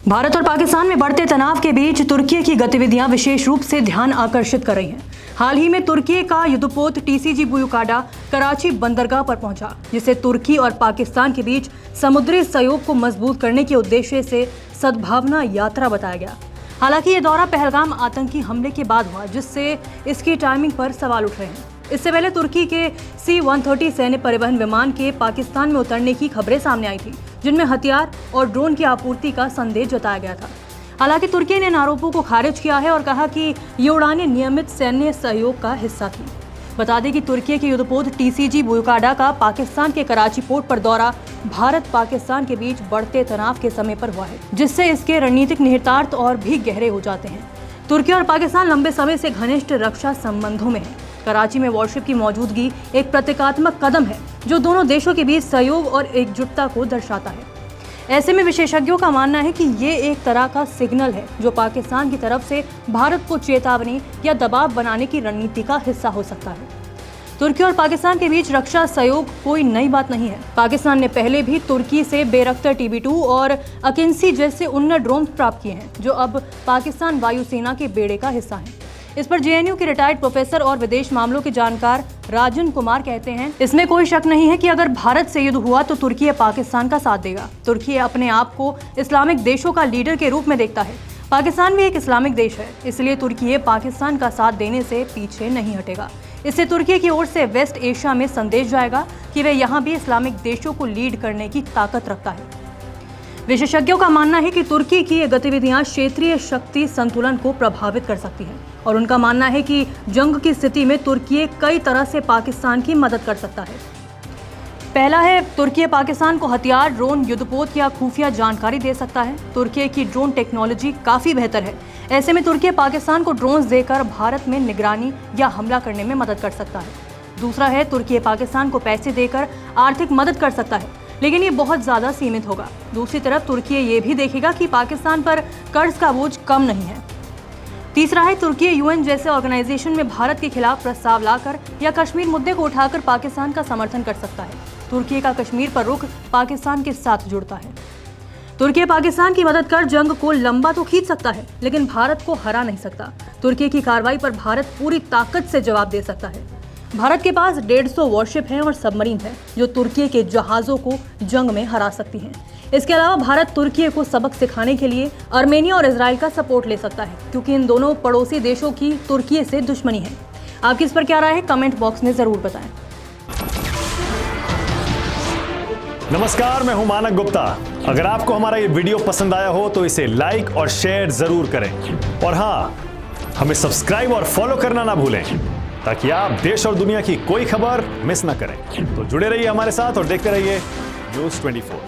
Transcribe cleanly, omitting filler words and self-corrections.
भारत और पाकिस्तान में बढ़ते तनाव के बीच तुर्की की गतिविधियां विशेष रूप से ध्यान आकर्षित कर रही हैं। हाल ही में तुर्की का युद्धपोत TCG बुयुकाडा कराची बंदरगाह पर पहुंचा, जिसे तुर्की और पाकिस्तान के बीच समुद्री सहयोग को मजबूत करने के उद्देश्य से सद्भावना यात्रा बताया गया। हालांकि ये दौरा पहलगाम आतंकी हमले के बाद हुआ, जिससे इसकी टाइमिंग पर सवाल उठ रहे हैं। इससे पहले तुर्की के C-130 सैन्य परिवहन विमान के पाकिस्तान में उतरने की खबरें सामने आई थी, जिनमें हथियार और ड्रोन की आपूर्ति का संदेश जताया गया था। हालांकि तुर्की ने इन आरोपों को खारिज किया है और कहा कि ये उड़ानें नियमित सैन्य सहयोग का हिस्सा थी। बता दें कि तुर्की के युद्धपोत TCG बुयुकाडा का पाकिस्तान के कराची पोर्ट पर दौरा भारत पाकिस्तान के बीच बढ़ते तनाव के समय पर हुआ है, जिससे इसके रणनीतिक निहितार्थ और भी गहरे हो जाते हैं। तुर्की और पाकिस्तान लंबे समय से घनिष्ठ रक्षा संबंधों में है। कराची में वॉरशिप की मौजूदगी एक प्रतीकात्मक कदम है, जो दोनों देशों के बीच सहयोग और एकजुटता को दर्शाता है। ऐसे में विशेषज्ञों का मानना है कि ये एक तरह का सिग्नल है, जो पाकिस्तान की तरफ से भारत को चेतावनी या दबाव बनाने की रणनीति का हिस्सा हो सकता है। तुर्की और पाकिस्तान के बीच रक्षा सहयोग कोई नई बात नहीं है। पाकिस्तान ने पहले भी तुर्की से बेरख्तर TB2 और अकिंसी जैसे उन्नत ड्रोन प्राप्त किए हैं, जो अब पाकिस्तान वायुसेना के बेड़े का हिस्सा हैं। इस पर JNU के रिटायर्ड प्रोफेसर और विदेश मामलों के जानकार राजन कुमार कहते हैं, इसमें कोई शक नहीं है कि अगर भारत से युद्ध हुआ तो तुर्की पाकिस्तान का साथ देगा। तुर्की अपने आप को इस्लामिक देशों का लीडर के रूप में देखता है। पाकिस्तान भी एक इस्लामिक देश है, इसलिए तुर्की पाकिस्तान का साथ देने से पीछे नहीं हटेगा। इससे तुर्की की ओर से वेस्ट एशिया में संदेश जाएगा कि वह यहाँ भी इस्लामिक देशों को लीड करने की ताकत रखता है। विशेषज्ञों का मानना है कि तुर्की की ये गतिविधियां क्षेत्रीय शक्ति संतुलन को प्रभावित कर सकती हैं और उनका मानना है कि जंग की स्थिति में तुर्की कई तरह से पाकिस्तान की मदद कर सकता है। पहला है, तुर्की पाकिस्तान को हथियार, ड्रोन, युद्धपोत या खुफिया जानकारी दे सकता है। तुर्की की ड्रोन टेक्नोलॉजी काफ़ी बेहतर है। ऐसे में तुर्की पाकिस्तान को ड्रोन देकर भारत में निगरानी या हमला करने में मदद कर सकता है। दूसरा है, तुर्की पाकिस्तान को पैसे देकर आर्थिक मदद कर सकता है, लेकिन ये बहुत ज़्यादा सीमित होगा। दूसरी तरफ तुर्की ये भी देखेगा कि पाकिस्तान पर कर्ज का बोझ कम नहीं है। तीसरा है, तुर्की UN जैसे ऑर्गेनाइजेशन में भारत के खिलाफ प्रस्ताव लाकर या कश्मीर मुद्दे को उठाकर पाकिस्तान का समर्थन कर सकता है। तुर्की का कश्मीर पर रुख पाकिस्तान के साथ जुड़ता है। तुर्की पाकिस्तान की मदद कर जंग को लंबा तो खींच सकता है, लेकिन भारत को हरा नहीं सकता। तुर्की की कार्रवाई पर भारत पूरी ताकत से जवाब दे सकता है। भारत के पास 150 वॉरशिप हैं और सबमरीन है, जो तुर्की के जहाज़ों को जंग में हरा सकती हैं। इसके अलावा भारत तुर्की को सबक सिखाने के लिए आर्मेनिया और इजराइल का सपोर्ट ले सकता है, क्योंकि इन दोनों पड़ोसी देशों की तुर्की से दुश्मनी है। आपकी इस पर क्या राय है, कमेंट बॉक्स में ज़रूर बताएं। नमस्कार, मैं हूं मानक गुप्ता। अगर आपको हमारा ये वीडियो पसंद आया हो तो इसे लाइक और शेयर जरूर करें, और हाँ, हमें सब्सक्राइब और फॉलो करना ना भूलें, ताकि आप देश और दुनिया की कोई खबर मिस ना करें। तो जुड़े रहिए हमारे साथ और देखते रहिए News 24।